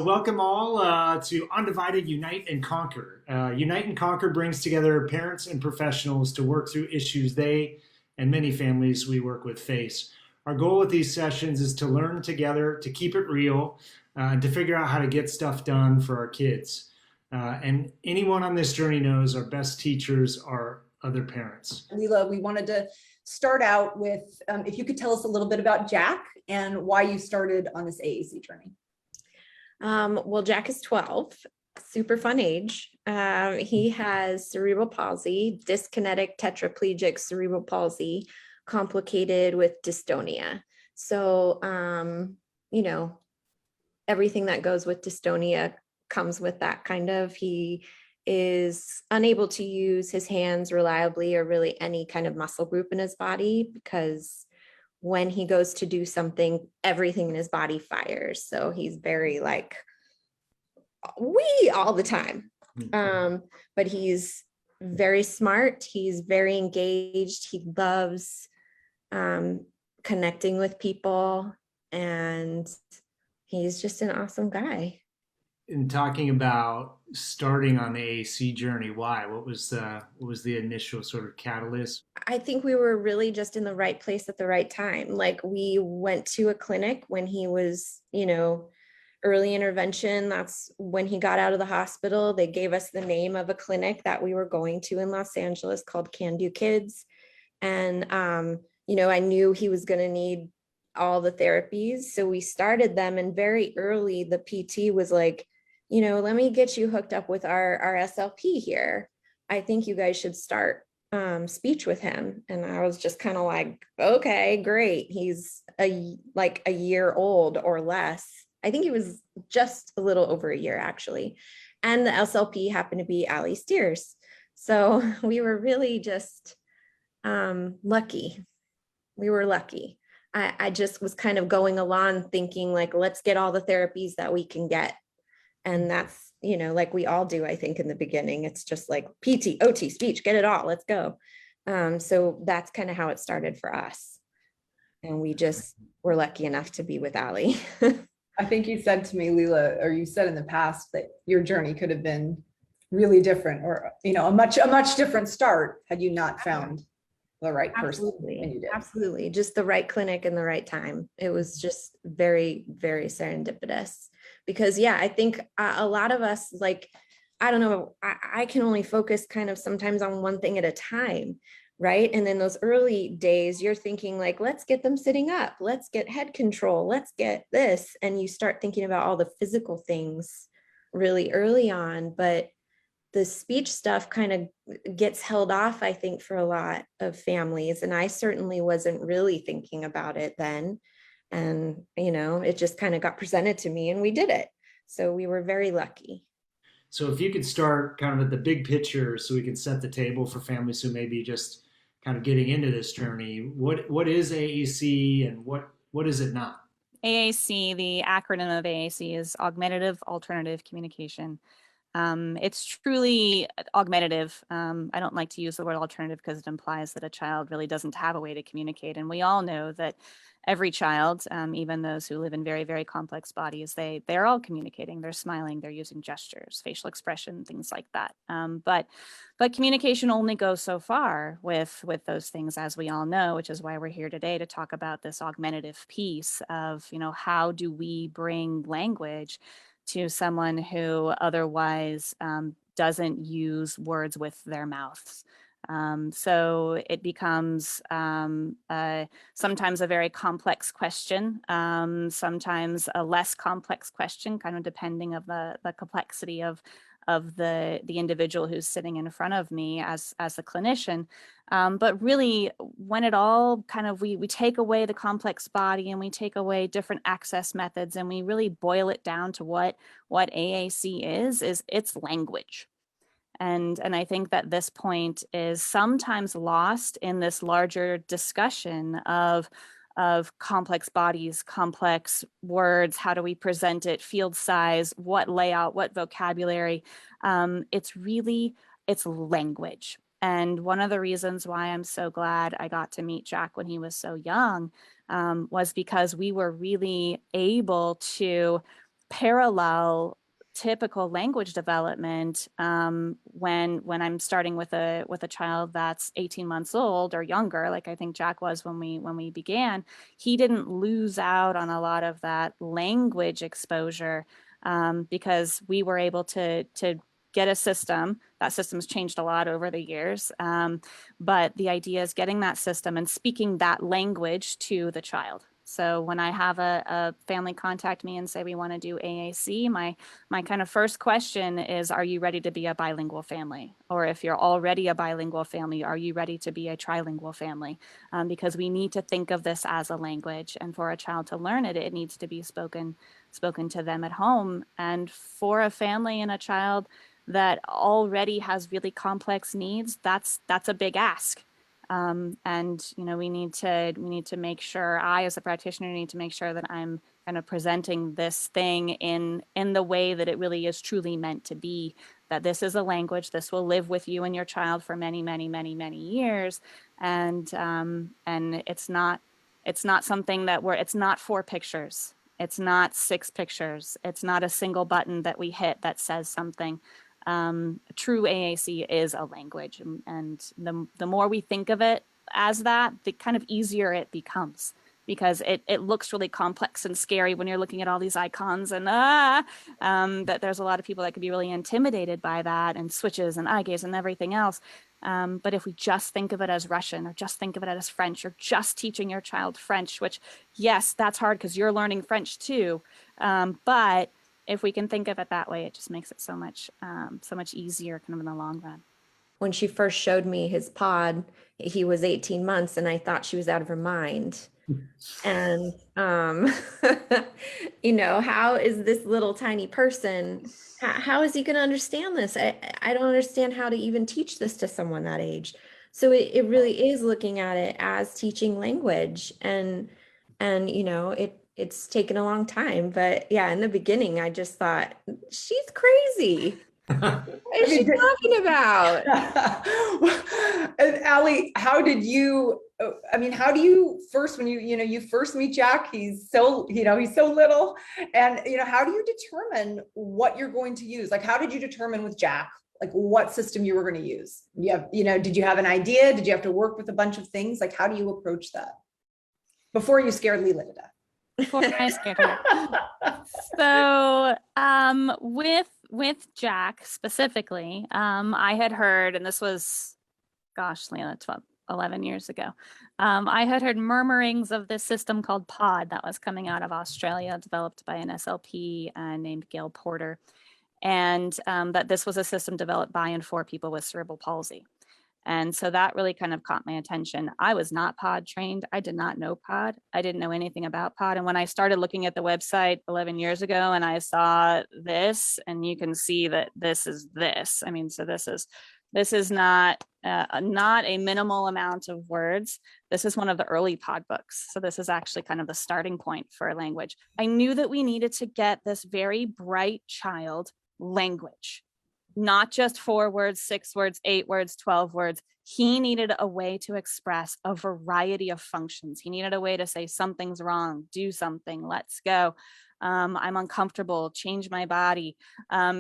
Welcome all to Undivided, Unite and Conquer. Unite and Conquer brings together parents and professionals to work through issues they and many families we work with face. Our goal with these sessions is to learn together, to keep it real, and to figure out how to get stuff done for our kids. And anyone on this journey knows our best teachers are other parents. Lelah, we wanted to start out with if you could tell us a little bit about Jack and why you started on this AAC journey. Well, Jack is 12, super fun age. He has cerebral palsy, dyskinetic tetraplegic cerebral palsy, complicated with dystonia. So, everything that goes with dystonia comes with that kind of. He is unable to use his hands reliably or really any kind of muscle group in his body because when he goes to do something, everything in his body fires. So he's very like, we all the time. But he's very smart. He's very engaged. He loves connecting with people. And he's just an awesome guy. In talking about starting on the AAC journey, why? What was the initial sort of catalyst? I think we were really just in the right place at the right time. Like we went to a clinic when he was, early intervention. That's when he got out of the hospital. They gave us the name of a clinic that we were going to in Los Angeles called Can Do Kids. And, I knew he was going to need all the therapies. So we started them, and very early, the PT was like, let me get you hooked up with our SLP here. I think you guys should start speech with him. And I was just kind of like, okay, great. He's a year old or less. I think he was just a little over a year actually. And the SLP happened to be Allie Steers. So we were really just lucky. We were lucky. I just was kind of going along thinking like, let's get all the therapies that we can get. And that's, like we all do, I think in the beginning, it's just like PT, OT, speech, get it all, let's go. So that's kind of how it started for us. And we just were lucky enough to be with Allie. I think you said to me, Lelah, or you said in the past that your journey could have been really different or, a much different start had you not found the right person. Absolutely. And you did. Absolutely. Just the right clinic and the right time. It was just very, very serendipitous because I think a lot of us, like, I don't know, I can only focus kind of sometimes on one thing at a time. Right. And in those early days, you're thinking like, let's get them sitting up. Let's get head control. Let's get this. And you start thinking about all the physical things really early on. But the speech stuff kind of gets held off, I think, for a lot of families. And I certainly wasn't really thinking about it then. And, it just kind of got presented to me and we did it. So we were very lucky. So if you could start kind of at the big picture so we can set the table for families who may be just kind of getting into this journey, what is AAC and what is it not? AAC, the acronym of AAC is Augmentative Alternative Communication. It's truly augmentative. I don't like to use the word alternative because it implies that a child really doesn't have a way to communicate. And we all know that every child, even those who live in very, very complex bodies, they're all communicating. They're smiling, they're using gestures, facial expression, things like that. But communication only goes so far with those things, as we all know, which is why we're here today to talk about this augmentative piece of, how do we bring language to someone who otherwise doesn't use words with their mouths. So it becomes sometimes a very complex question, sometimes a less complex question, kind of depending of the complexity of the individual who's sitting in front of me as a clinician. But really, when it all kind of, we take away the complex body and we take away different access methods and we really boil it down to what AAC is it's language. And I think that this point is sometimes lost in this larger discussion of complex bodies, complex words, how do we present it, field size, what layout, what vocabulary. It's language. And one of the reasons why I'm so glad I got to meet Jack when he was so young was because we were really able to parallel typical language development when I'm starting with a child that's 18 months old or younger, like I think Jack was when we began. He didn't lose out on a lot of that language exposure because we were able to get a system. That system's changed a lot over the years, but the idea is getting that system and speaking that language to the child. So when I have a family contact me and say we want to do AAC, my kind of first question is, are you ready to be a bilingual family? Or if you're already a bilingual family, are you ready to be a trilingual family? Because we need to think of this as a language, and for a child to learn it, it needs to be spoken to them at home. And for a family and a child that already has really complex needs, that's a big ask. And we need to make sure, I as a practitioner need to make sure that I'm kind of presenting this thing in the way that it really is truly meant to be, that this is a language, this will live with you and your child for many, many, many, many years. And it's not something that it's not 4 pictures. It's not 6 pictures. It's not a single button that we hit that says something. True AAC is a language, and the more we think of it as that, the kind of easier it becomes, because it looks really complex and scary when you're looking at all these icons and that there's a lot of people that could be really intimidated by that, and switches and eye gaze and everything else. But if we just think of it as Russian, or just think of it as French, or just teaching your child French, which yes, that's hard because you're learning French too, but if we can think of it that way, it just makes it so much easier kind of in the long run. When she first showed me his pod, he was 18 months and I thought she was out of her mind. And, how is this little tiny person, how is he going to understand this? I don't understand how to even teach this to someone that age. So it really is looking at it as teaching language, and it's taken a long time, but yeah, in the beginning, I just thought, she's crazy. What is she talking about? And Allie, how do you first, when you first meet Jack, he's so little, and how do you determine what you're going to use? Like, how did you determine with Jack, like what system you were going to use? Did you have an idea? Did you have to work with a bunch of things? Like, how do you approach that before you scared Lelah to death? Before I scared her. So with Jack specifically, I had heard, and this was, Lelah, 11 years ago, I had heard murmurings of this system called POD that was coming out of Australia, developed by an SLP named Gail Porter, and that this was a system developed by and for people with cerebral palsy. And so that really kind of caught my attention. I was not POD trained. I did not know POD. I didn't know anything about POD. And when I started looking at the website 11 years ago and I saw this, and you can see that this is this. I mean, so this is not a minimal amount of words. This is one of the early POD books. So this is actually kind of the starting point for a language. I knew that we needed to get this very bright child language. Not just 4 words, 6 words, 8 words, 12 words. He needed a way to express a variety of functions. He needed a way to say something's wrong, do something, let's go. I'm uncomfortable, change my body.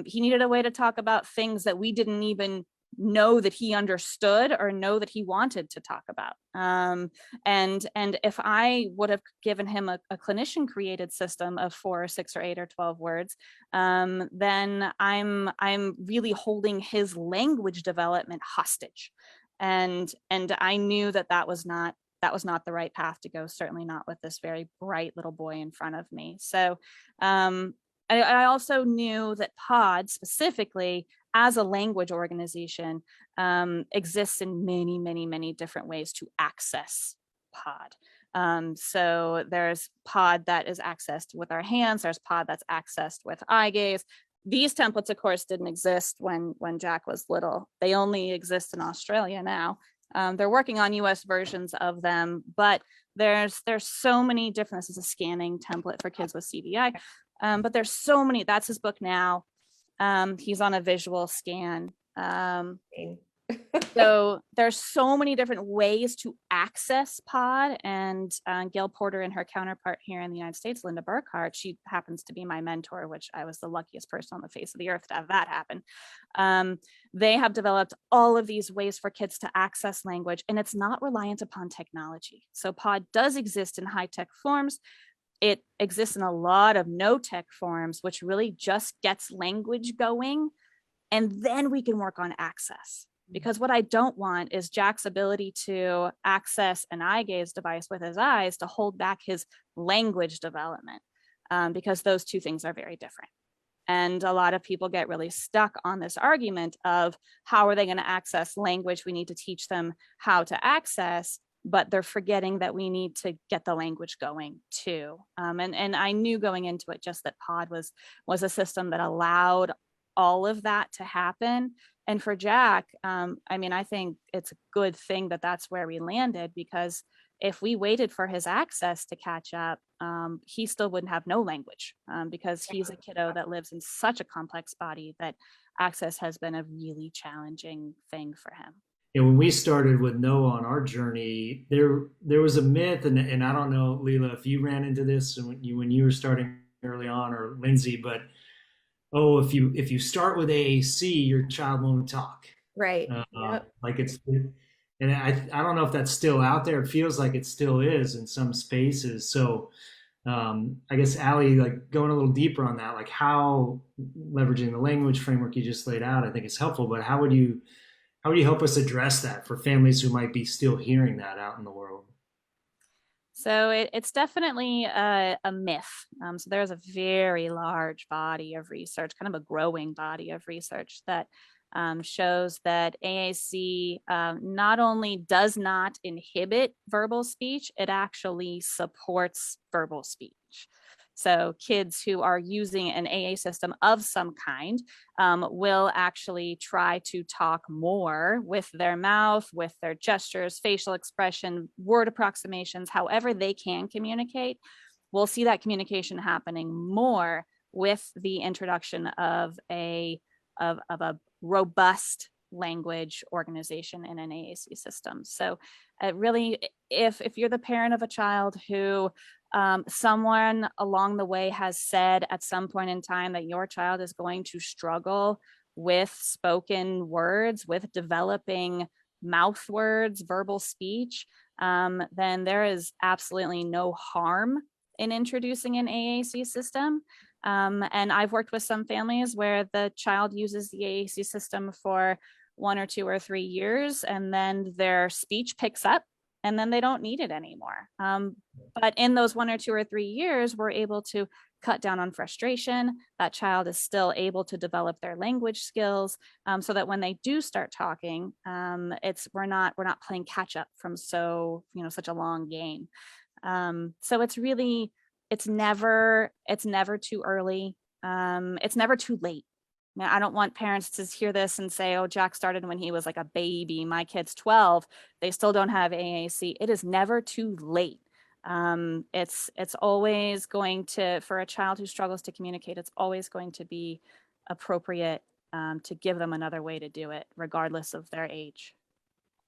He needed a way to talk about things that we didn't even know that he understood or know that he wanted to talk about. And if I would have given him a clinician created system of 4 or 6 or 8 or 12 words, then I'm really holding his language development hostage. And I knew that was not the right path to go, certainly not with this very bright little boy in front of me. So I also knew that POD specifically as a language organization exists in many, many, many different ways to access POD. So there's POD that is accessed with our hands. There's POD that's accessed with eye gaze. These templates, of course, didn't exist when Jack was little. They only exist in Australia now. They're working on US versions of them, but there's so many different, this is a scanning template for kids with CVI, but there's so many. That's his book now. He's on a visual scan. So there's so many different ways to access pod, and Gail Porter and her counterpart here in the United States, Linda Burkhart, she happens to be my mentor, which I was the luckiest person on the face of the earth to have that happen. They have developed all of these ways for kids to access language, and it's not reliant upon technology. So pod does exist in high-tech forms. It exists in a lot of no-tech forms, which really just gets language going, and then we can work on access. Because what I don't want is Jack's ability to access an eye gaze device with his eyes to hold back his language development, because those two things are very different. And a lot of people get really stuck on this argument of how are they going to access language? We need to teach them how to access, but they're forgetting that we need to get the language going too. And I knew going into it just that pod was a system that allowed all of that to happen. And for Jack, I mean, I think it's a good thing that that's where we landed, because if we waited for his access to catch up, he still wouldn't have no language, because he's a kiddo that lives in such a complex body that access has been a really challenging thing for him. You know, when we started with Noah on our journey, there was a myth, and I don't know, Lelah, if you ran into this when you were starting early on, or Lindsay, but oh, if you start with AAC, your child won't talk. Right. Yep. Like and I don't know if that's still out there. It feels like it still is in some spaces. So I guess Allie, like going a little deeper on that, like how leveraging the language framework you just laid out, I think is helpful. But how would you help us address that for families who might be still hearing that out in the world? So it's definitely a myth. So there's a very large body of research, kind of a growing body of research that shows that AAC not only does not inhibit verbal speech, it actually supports verbal speech. So kids who are using an AA system of some kind will actually try to talk more with their mouth, with their gestures, facial expression, word approximations, however they can communicate. We'll see that communication happening more with the introduction of a robust language organization in an AAC system. So really, if you're the parent of a child who someone along the way has said at some point in time that your child is going to struggle with spoken words, with developing mouth words, verbal speech, then there is absolutely no harm in introducing an AAC system. And I've worked with some families where the child uses the AAC system for 1 or 2 or 3 years, and then their speech picks up, and then they don't need it anymore. But in those 1 or 2 or 3 years, we're able to cut down on frustration. That child is still able to develop their language skills, so that when they do start talking, we're not playing catch up from such a long game. So it's never too early. It's never too late. Now, I don't want parents to hear this and say, oh, Jack started when he was like a baby. My kid's 12. They still don't have AAC. It is never too late. It's always going to, for a child who struggles to communicate, it's always going to be appropriate to give them another way to do it, regardless of their age.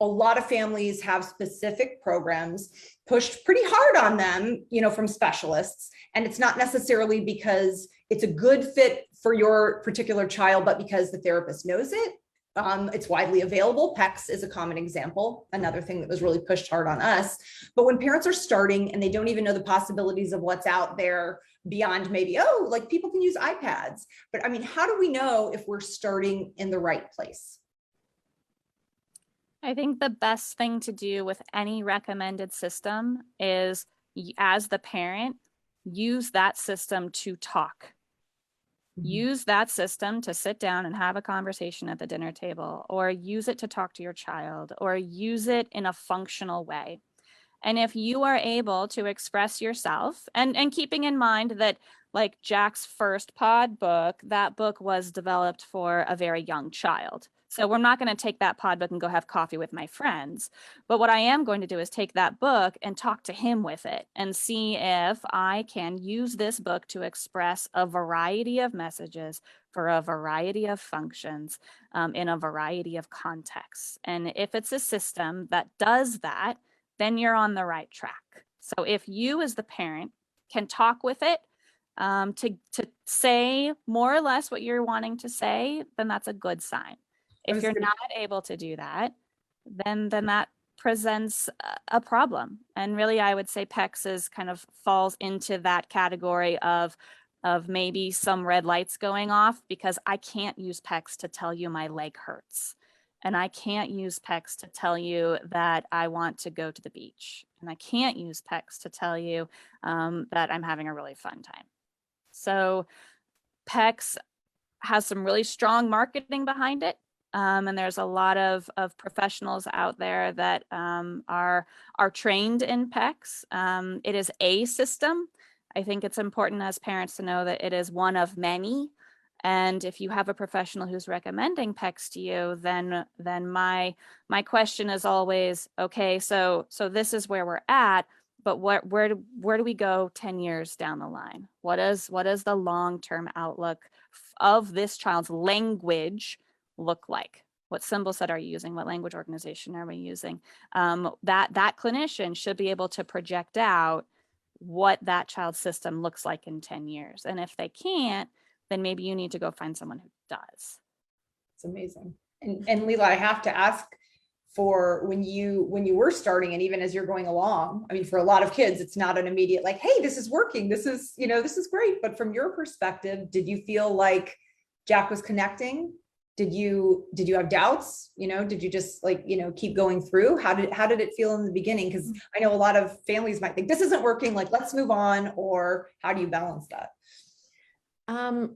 A lot of families have specific programs pushed pretty hard on them, from specialists. And it's not necessarily because it's a good fit for your particular child, but because the therapist knows it. It's widely available. PECS is a common example, another thing that was really pushed hard on us. But when parents are starting and they don't even know the possibilities of what's out there beyond maybe, like people can use iPads. But I mean, how do we know if we're starting in the right place? I think the best thing to do with any recommended system is, as the parent, use that system to talk. Use that system to sit down and have a conversation at the dinner table, or use it to talk to your child, or use it in a functional way. And if you are able to express yourself, and keeping in mind that, like Jack's first pod book, that book was developed for a very young child. So we're not going to take that pod book and go have coffee with my friends. But what I am going to do is take that book and talk to him with it and see if I can use this book to express a variety of messages for a variety of functions in a variety of contexts. And if it's a system that does that, then you're on the right track. So if you as the parent can talk with it to say more or less what you're wanting to say, then that's a good sign. If you're not able to do that, then that presents a problem. And really, I would say PECS is kind of falls into that category of maybe some red lights going off, because I can't use PECS to tell you my leg hurts. And I can't use PECS to tell you that I want to go to the beach. And I can't use PECS to tell you that I'm having a really fun time. So PECS has some really strong marketing behind it. And there's a lot of professionals out there that are trained in PECS. It is a system. I think it's important as parents to know that it is one of many. And if you have a professional who's recommending PECS to you, then my question is always, okay, so this is where we're at, but where do we go 10 years down the line? What is the long-term outlook of this child's language look like? What symbol set are you using? What language organization are we using? That clinician should be able to project out what that child's system looks like in 10 years. And if they can't, then maybe you need to go find someone who does. It's amazing. And Lelah, I have to ask, for when you were starting, and even as you're going along, I mean, for a lot of kids, it's not an immediate like, hey, this is working. This is great. But from your perspective, did you feel like Jack was connecting? Did you have doubts? Did you just keep going through? How did it feel in the beginning? Because I know a lot of families might think this isn't working, like, let's move on, or how do you balance that?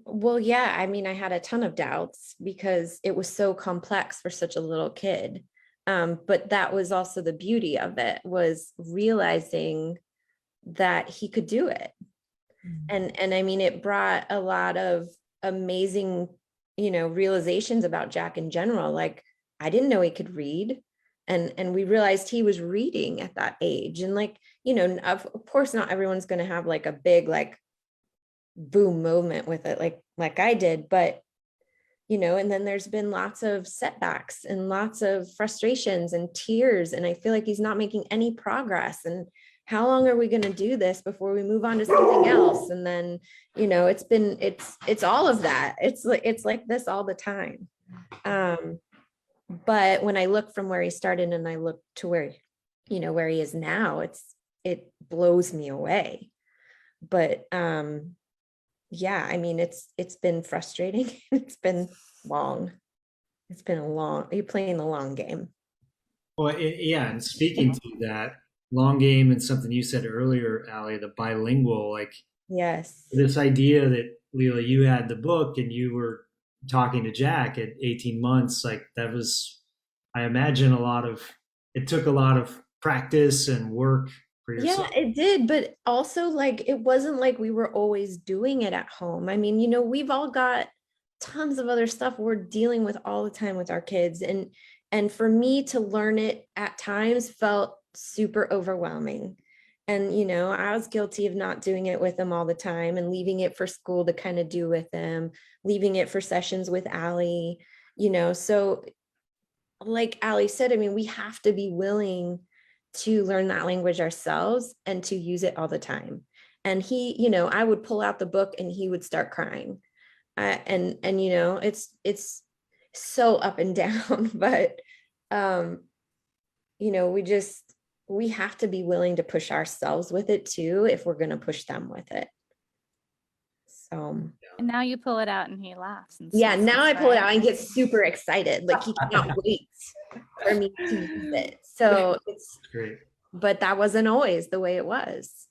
Well, yeah, I mean, I had a ton of doubts because it was so complex for such a little kid. But that was also the beauty of it, was realizing that he could do it. And I mean, it brought a lot of amazing, realizations about Jack in general. Like, I didn't know he could read. And we realized he was reading at that age. And of course, not everyone's going to have like a big, boom moment with it, like I did, but and then there's been lots of setbacks and lots of frustrations and tears. And I feel like he's not making any progress. And how long are we going to do this before we move on to something else? And then, it's all of that. It's like this all the time. But when I look from where he started and I look to where he is now, it blows me away. But, yeah, I mean, it's been frustrating. It's been long. You're playing the long game. Well, yeah, and speaking to that long game and something you said earlier, Allie, the bilingual, Yes. this idea that, Lelah, you had the book and you were talking to Jack at 18 months, that was, I imagine, it took a lot of practice and work for yourself. Yeah, it did. But also, it wasn't like we were always doing it at home. I mean, we've all got tons of other stuff we're dealing with all the time with our kids. And for me to learn it at times felt super overwhelming. And, I was guilty of not doing it with them all the time and leaving it for school to kind of do with them, leaving it for sessions with Allie, so like Allie said, I mean, we have to be willing to learn that language ourselves and to use it all the time. And he, I would pull out the book and he would start crying. And it's so up and down, but, we have to be willing to push ourselves with it too, if we're going to push them with it. So. And now you pull it out and he laughs. And yeah, now I pull it out and get super excited. Like, he cannot wait for me to use it. So it's great. But that wasn't always the way it was.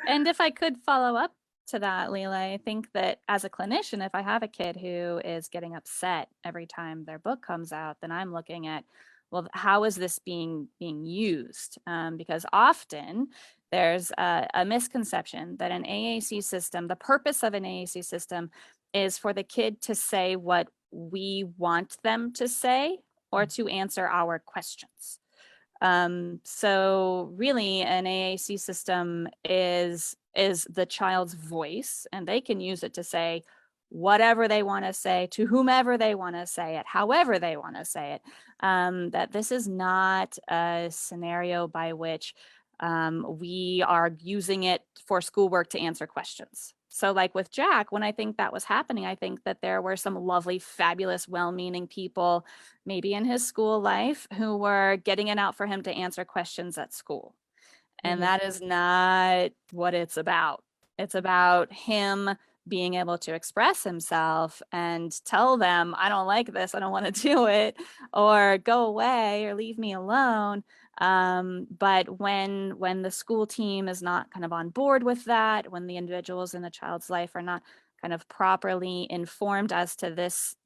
And if I could follow up to that, Lelah, I think that as a clinician, if I have a kid who is getting upset every time their book comes out, then I'm looking at, well, how is this being used? Because often there's a misconception that an AAC system, the purpose of an AAC system is for the kid to say what we want them to say or to answer our questions. So really an AAC system is the child's voice, and they can use it to say, whatever they want to say to whomever they want to say it, however they want to say it. That this is not a scenario by which we are using it for schoolwork to answer questions. So like with Jack, when I think that was happening, I think that there were some lovely, fabulous, well-meaning people, maybe in his school life, who were getting it out for him to answer questions at school. And that is not what it's about. It's about him being able to express himself and tell them, I don't like this, I don't want to do it, or go away or leave me alone. But when the school team is not kind of on board with that, when the individuals in the child's life are not kind of properly informed as to this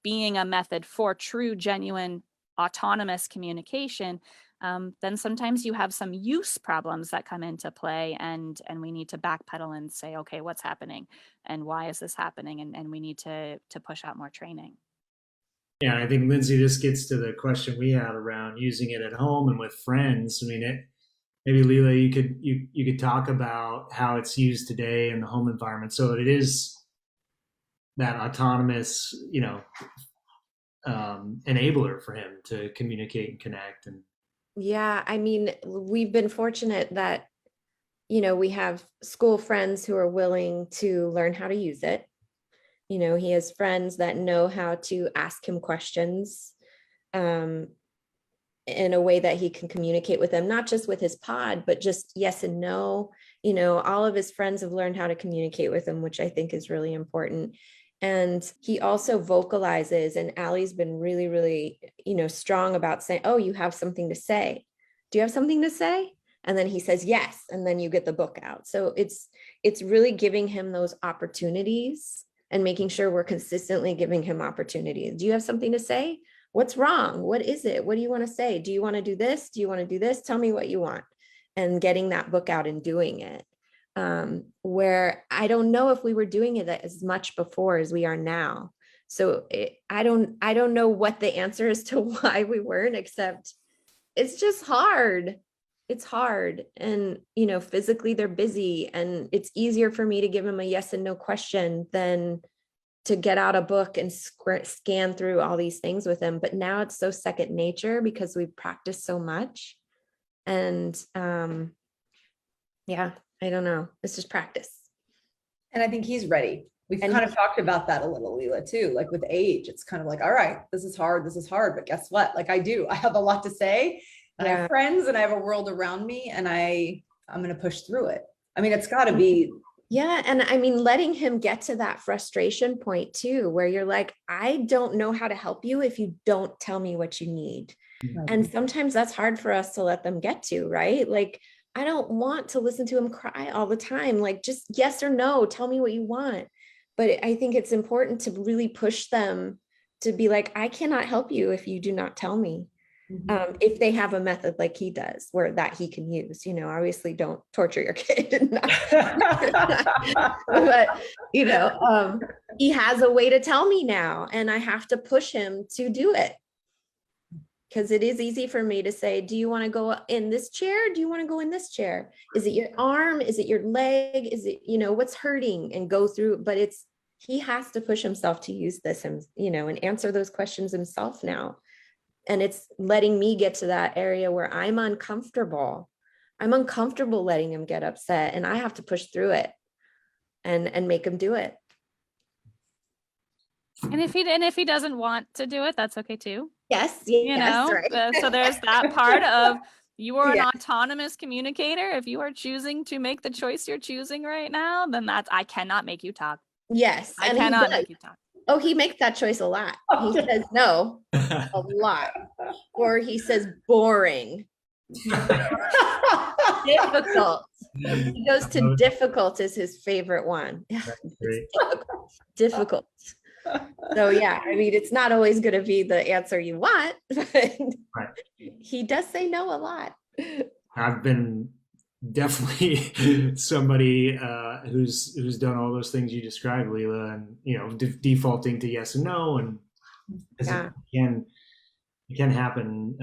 being a method for true, genuine, autonomous communication, then sometimes you have some use problems that come into play, and we need to backpedal and say, okay, what's happening and why is this happening? And we need to push out more training. Yeah, I think, Lindsay, this gets to the question we had around using it at home and with friends. I mean, maybe Lelah, you could talk about how it's used today in the home environment. So it is that autonomous, enabler for him to communicate and connect. And yeah, I mean, we've been fortunate that, we have school friends who are willing to learn how to use it. He has friends that know how to ask him questions in a way that he can communicate with them, not just with his pod, but just yes and no. All of his friends have learned how to communicate with him, which I think is really important. And he also vocalizes, and Allie's been really, really, strong about saying, oh, you have something to say. Do you have something to say? And then he says, yes. And then you get the book out. So it's really giving him those opportunities and making sure we're consistently giving him opportunities. Do you have something to say? What's wrong? What is it? What do you want to say? Do you want to do this? Do you want to do this? Tell me what you want. And getting that book out and doing it. Where I don't know if we were doing it as much before as we are now. So I don't know what the answer is to why we weren't, except it's just hard. It's hard. And, physically they're busy, and it's easier for me to give them a yes and no question than to get out a book and scan through all these things with them. But now it's so second nature because we've practiced so much. And yeah, I don't know. It's just practice. And I think he's ready. We've kind of talked about that a little, Lelah, too. Like with age, it's kind of like, all right, this is hard. But guess what? Like I have a lot to say. And I have friends and I have a world around me, and I'm going to push through it. I mean, it's got to be. Yeah. And I mean, letting him get to that frustration point too, where you're like, I don't know how to help you if you don't tell me what you need. Right. And sometimes that's hard for us to let them get to, right? Like, I don't want to listen to him cry all the time. Like, just yes or no, tell me what you want. But I think it's important to really push them to be like, I cannot help you if you do not tell me. If they have a method like he does, where that he can use, obviously don't torture your kid. But, he has a way to tell me now, and I have to push him to do it. Because it is easy for me to say, do you want to go in this chair? Do you want to go in this chair? Is it your arm? Is it your leg? Is it, what's hurting? And go through, but he has to push himself to use this and, and answer those questions himself now. And it's letting me get to that area where I'm uncomfortable. I'm uncomfortable letting him get upset, and I have to push through it and make him do it. And if he doesn't want to do it, that's okay too. Yes. Right. So there's that part of you are an autonomous communicator. If you are choosing to make the choice you're choosing right now, then I cannot make you talk. Yes. I cannot make you talk. Oh, he makes that choice a lot. He says no a lot. Or he says boring. Difficult. He goes to difficult is his favorite one. Difficult. So yeah, I mean, it's not always going to be the answer you want, but he does say no a lot. I've been definitely somebody who's done all those things you described, Lelah, and defaulting to yes and no, and it can happen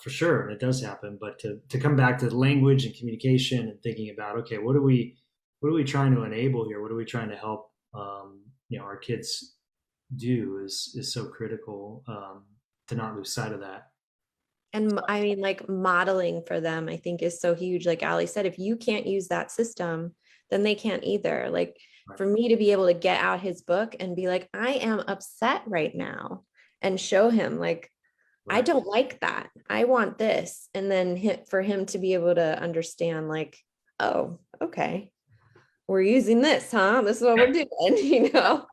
for sure, and it does happen. But to come back to language and communication and thinking about, okay, what are we trying to enable here? What are we trying to help our kids do is so critical, to not lose sight of that. And I mean, like modeling for them, I think is so huge. Like Ali said, if you can't use that system, then they can't either. Like Right. for me to be able to get out his book and be like, I am upset right now, and show him like, I Right. don't like that. I want this. And then for him to be able to understand like, oh, okay, we're using this, huh? This is what we're doing, you know?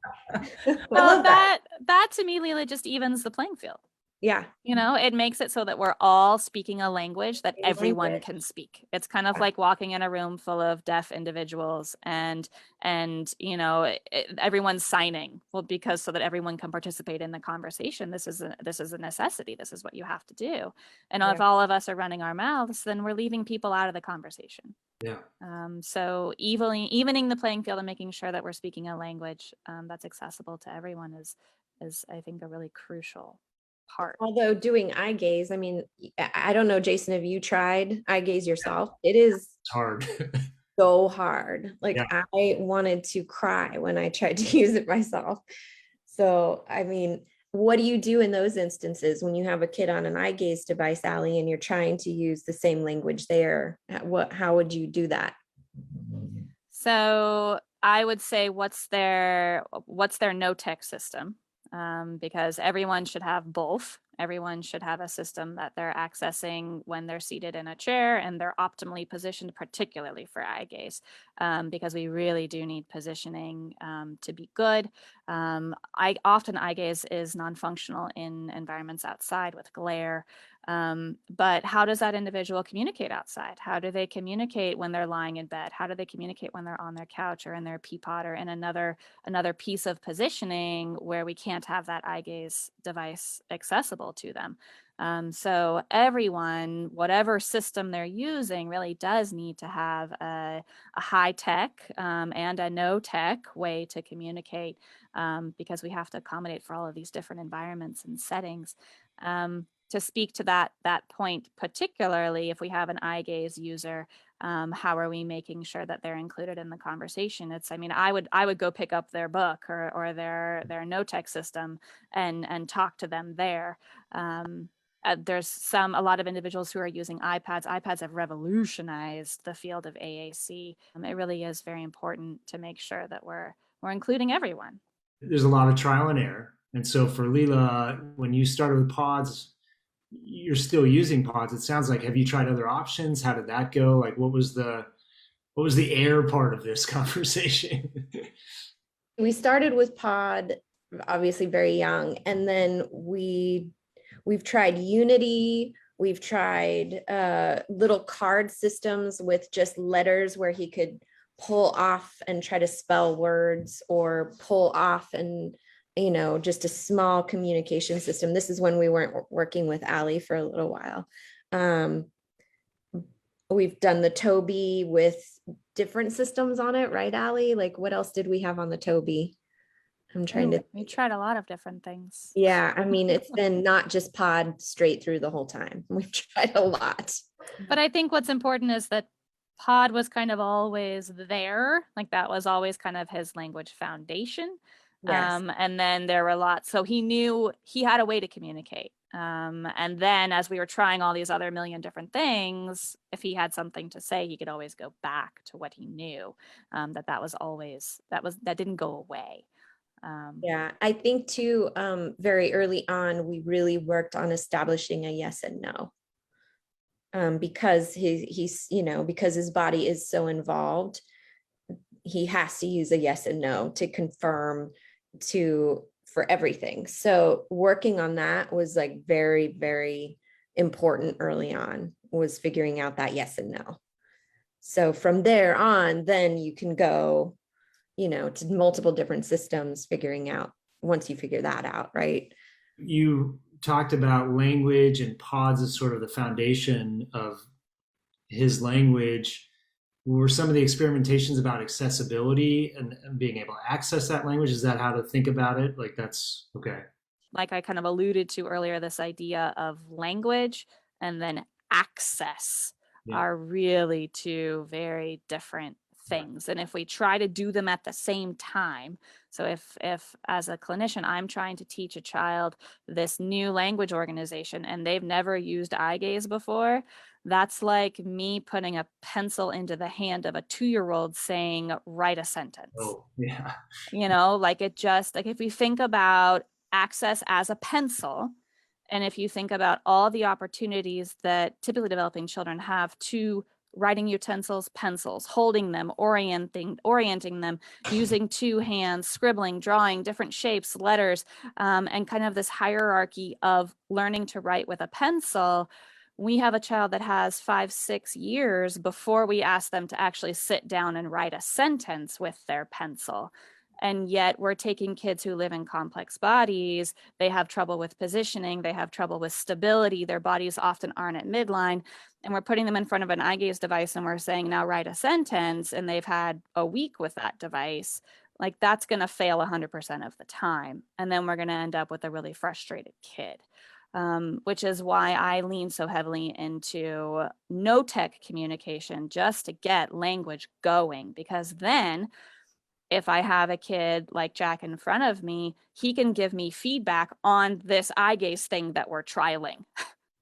Well, love that. that to me, Lelah, just evens the playing field. Yeah. It makes it so that we're all speaking a language that Same everyone language. can speak. It's kind of like walking in a room full of deaf individuals and everyone's signing. Well, because so that everyone can participate in the conversation. This is a necessity. This is what you have to do. And Yeah. if all of us are running our mouths, then we're leaving people out of the conversation. Yeah. So evening the playing field and making sure that we're speaking a language that's accessible to everyone is I think a really crucial part. Although doing eye gaze, I mean, I don't know, Jason, have you tried eye gaze yourself? It is It's hard. so hard. Like Yeah. I wanted to cry when I tried to use it myself. So, I mean, what do you do in those instances when you have a kid on an eye gaze device, Allie, and you're trying to use the same language there? How would you do that? So I would say what's their no tech system? Because everyone should have both. Everyone should have a system that they're accessing when they're seated in a chair and they're optimally positioned, particularly for eye gaze, because we really do need positioning to be good. Often eye gaze is non-functional in environments outside with glare. But how does that individual communicate outside? How do they communicate when they're lying in bed? How do they communicate when they're on their couch or in their pee pod or in another piece of positioning where we can't have that eye gaze device accessible to them? So everyone, whatever system they're using, really does need to have a high tech and a no tech way to communicate, because we have to accommodate for all of these different environments and settings. To speak to that point, particularly if we have an eye gaze user, how are we making sure that they're included in the conversation? I would go pick up their book or their no tech system and talk to them there. There's a lot of individuals who are using iPads. iPads have revolutionized the field of AAC. It really is very important to make sure that we're including everyone. There's a lot of trial and error. And so for Lelah, when you started with pods, you're still using pods. It sounds like, have you tried other options? How did that go? Like, what was the air part of this conversation? We started with pod, obviously very young, and then we've tried Unity. We've tried little card systems with just letters where he could pull off and try to spell words, or pull off and just a small communication system. This is when we weren't working with Ali for a little while. We've done the Toby with different systems on it, right, Ali? Like, what else did we have on the Toby? I'm trying to. We tried a lot of different things. Yeah, I mean, it's been not just pod straight through the whole time. We've tried a lot. But I think what's important is that pod was kind of always there. Like that was always kind of his language foundation. Yes. And then there were lots. So he knew he had a way to communicate. And then as we were trying all these other million different things, if he had something to say, he could always go back to what he knew. That didn't go away. Yeah, I think too, very early on, we really worked on establishing a yes and no. Because he's because his body is so involved, he has to use a yes and no to confirm for everything. So working on that was like very, very important early on, was figuring out that yes and no. So from there on, then you can go, to multiple different systems, figuring out once you figure that out, right? You talked about language and pods as sort of the foundation of his language. Were some of the experimentations about accessibility and being able to access that language? Is that how to think about it? Like, that's okay. Like I kind of alluded to earlier, this idea of language and then access are really two very different things. And if we try to do them at the same time, so if as a clinician, I'm trying to teach a child this new language organization and they've never used eye gaze before, that's like me putting a pencil into the hand of a 2-year-old saying, write a sentence. Oh, yeah. You know, like it just, like if we think about access as a pencil, and if you think about all the opportunities that typically developing children have to writing utensils, pencils, holding them, orienting them, using 2 hands, scribbling, drawing different shapes, letters, and kind of this hierarchy of learning to write with a pencil, we have a child that has 5-6 years before we ask them to actually sit down and write a sentence with their pencil. And yet we're taking kids who live in complex bodies, they have trouble with positioning, they have trouble with stability, their bodies often aren't at midline, and we're putting them in front of an eye gaze device and we're saying, now write a sentence, and they've had a week with that device. Like that's gonna fail 100% of the time. And then we're gonna end up with a really frustrated kid. Which is why I lean so heavily into no tech communication just to get language going, because then if I have a kid like Jack in front of me, he can give me feedback on this eye gaze thing that we're trialing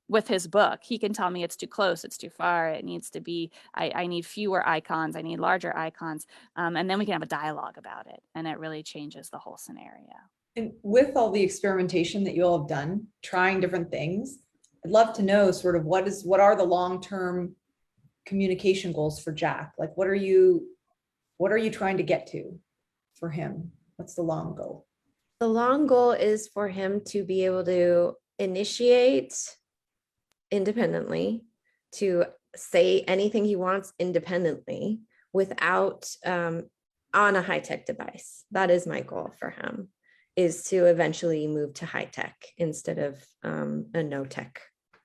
with his book. He can tell me it's too close, it's too far, it needs to be, I need fewer icons, I need larger icons. And then we can have a dialogue about it. And it really changes the whole scenario. And with all the experimentation that you all have done, trying different things, I'd love to know sort of what are the long-term communication goals for Jack? Like, what are you trying to get to for him? What's the long goal? The long goal is for him to be able to initiate independently, to say anything he wants independently without on a high-tech device. That is my goal for him, is to eventually move to high tech instead of a no tech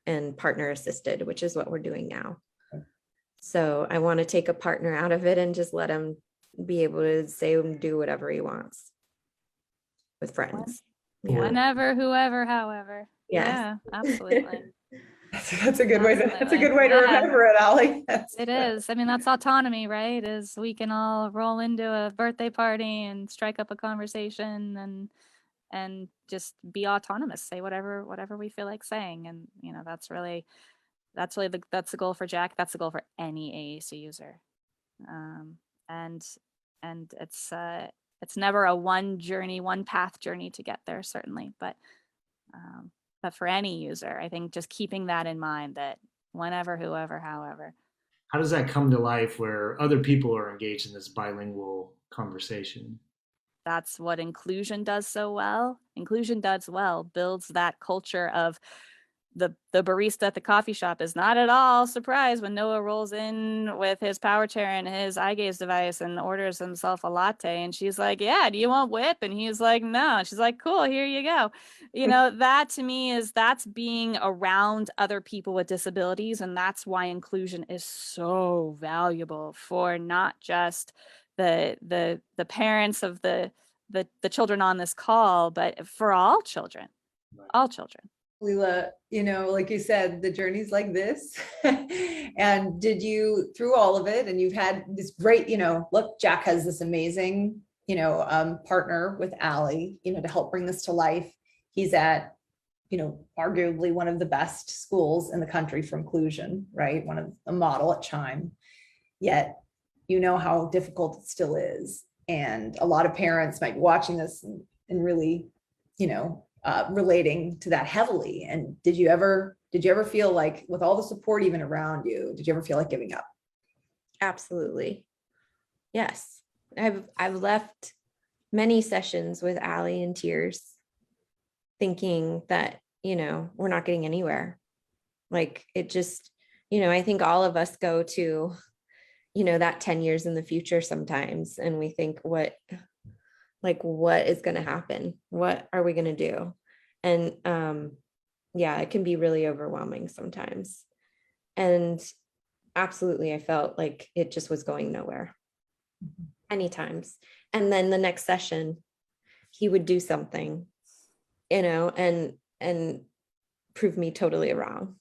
and partner assisted, which is what we're doing now. So I want to take a partner out of it and just let him be able to say and do whatever he wants with friends. Yeah. Whenever, whoever, however. Yes. Yeah, absolutely. That's a good way to remember it, Allie. It is. I mean, that's autonomy, right? Is we can all roll into a birthday party and strike up a conversation and just be autonomous, say whatever we feel like saying. And you know, that's the goal for Jack. That's the goal for any AAC user. And it's never a one path journey to get there, certainly, but for any user, I think just keeping that in mind, that whenever, whoever, however. How does that come to life where other people are engaged in this bilingual conversation? That's what inclusion does so well. Inclusion does well, builds that culture of the barista at the coffee shop is not at all surprised when Noah rolls in with his power chair and his eye gaze device and orders himself a latte. And she's like, yeah, do you want whip? And he's like, no. And she's like, cool, here you go. You know, that to me that's being around other people with disabilities. And that's why inclusion is so valuable for not just the parents of the children on this call, but for all children, all children. Lelah, you know, like you said, the journey's like this. And did you, through all of it, and you've had this great, you know, look, Jack has this amazing, you know, partner with Allie, you know, to help bring this to life. He's at, you know, arguably one of the best schools in the country for inclusion, right? One of a model at Chime. Yet, you know how difficult it still is. And a lot of parents might be watching this and really, you know, relating to that heavily. And did you ever feel like, with all the support even around you, did you ever feel like giving up? Absolutely. Yes. I've left many sessions with Allie in tears, thinking that, you know, we're not getting anywhere. Like it just, you know, I think all of us go to, you know, that 10 years in the future sometimes. And we think, what is going to happen? What are we going to do? And yeah, it can be really overwhelming sometimes. And absolutely, I felt like it just was going nowhere many times. And then the next session, he would do something, you know, and prove me totally wrong.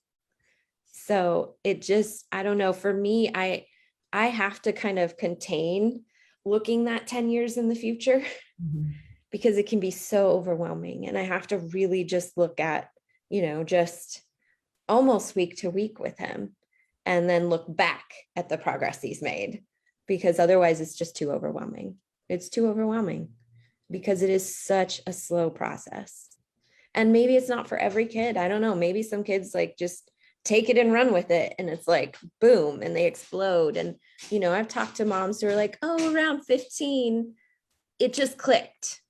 So it just, I don't know, for me, I have to kind of contain looking that 10 years in the future because it can be so overwhelming. And I have to really just look at, just almost week to week with him and then look back at the progress he's made, because otherwise it's just too overwhelming. It's too overwhelming because it is such a slow process. And maybe it's not for every kid. I don't know. Maybe some kids like just take it and run with it. And it's like, boom, and they explode. And, I've talked to moms who are like, oh, around 15, it just clicked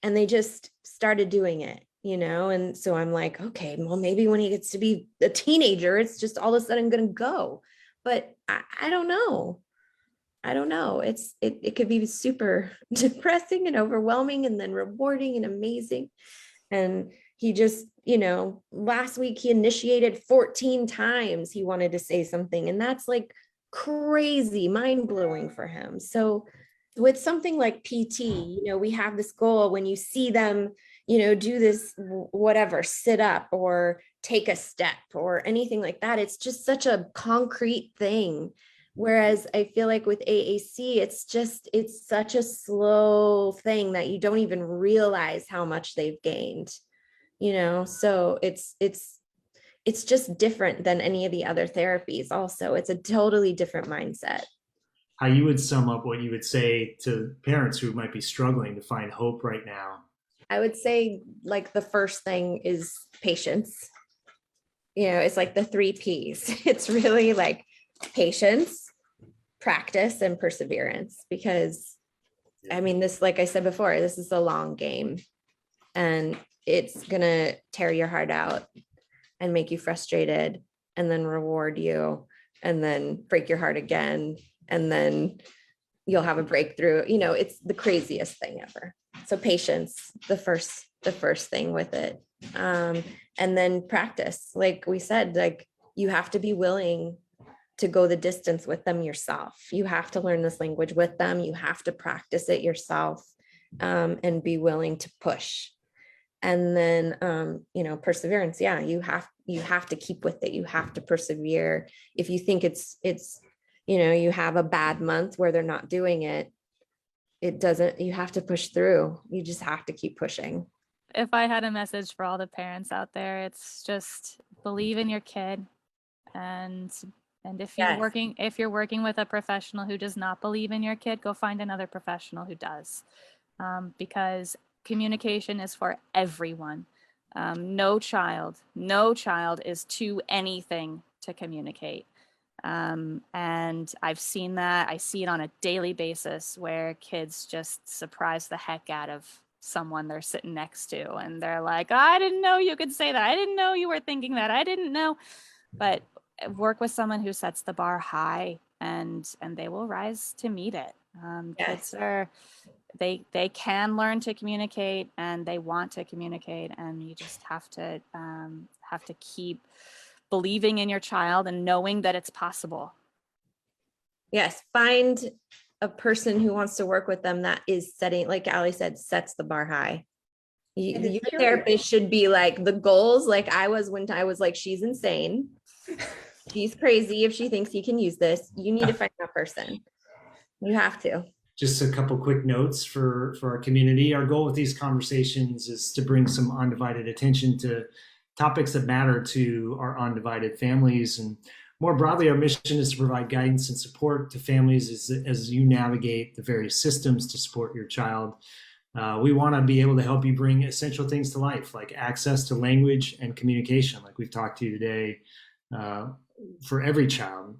and they just started doing it, And so I'm like, okay, well, maybe when he gets to be a teenager, it's just all of a sudden going to go. But I don't know. I don't know. It could be super depressing and overwhelming and then rewarding and amazing. And he just, last week he initiated 14 times he wanted to say something. And that's like crazy, mind blowing for him. So with something like PT, we have this goal when you see them, do this, whatever, sit up or take a step or anything like that. It's just such a concrete thing. Whereas I feel like with AAC, it's such a slow thing that you don't even realize how much they've gained, so it's just different than any of the other therapies. Also, it's a totally different mindset. How you would sum up what you would say to parents who might be struggling to find hope right now? I would say like the first thing is patience. It's like the 3 Ps. It's really like patience, practice, and perseverance, because this, like I said before, this is a long game and it's gonna tear your heart out and make you frustrated and then reward you and then break your heart again and then you'll have a breakthrough. It's the craziest thing ever. So patience, the first thing with it, and then practice. Like we said, like you have to be willing to go the distance with them yourself. You have to learn this language with them. You have to practice it yourself, and be willing to push. And then, perseverance. Yeah, you have to keep with it. You have to persevere. If you think it's, you have a bad month where they're not doing it, you have to push through. You just have to keep pushing. If I had a message for all the parents out there, it's just believe in your kid. And if you're working with a professional who does not believe in your kid, go find another professional who does, because communication is for everyone. No child is too anything to communicate. And I've seen that. I see it on a daily basis where kids just surprise the heck out of someone they're sitting next to. And they're like, I didn't know you could say that. I didn't know you were thinking that. I didn't know. But work with someone who sets the bar high and they will rise to meet it. Yes. Kids they can learn to communicate and they want to communicate, and you just have to keep believing in your child and knowing that it's possible. Yes. Find a person who wants to work with them that is setting, like Ali said, sets the bar high. Your therapist should be like the goals, like I was when I was like, she's insane. She's crazy if she thinks he can use this. You need to find that person. You have to. Just a couple quick notes for our community. Our goal with these conversations is to bring some undivided attention to topics that matter to our undivided families. And more broadly, our mission is to provide guidance and support to families as you navigate the various systems to support your child. We want to be able to help you bring essential things to life, like access to language and communication, like we've talked to you today, for every child.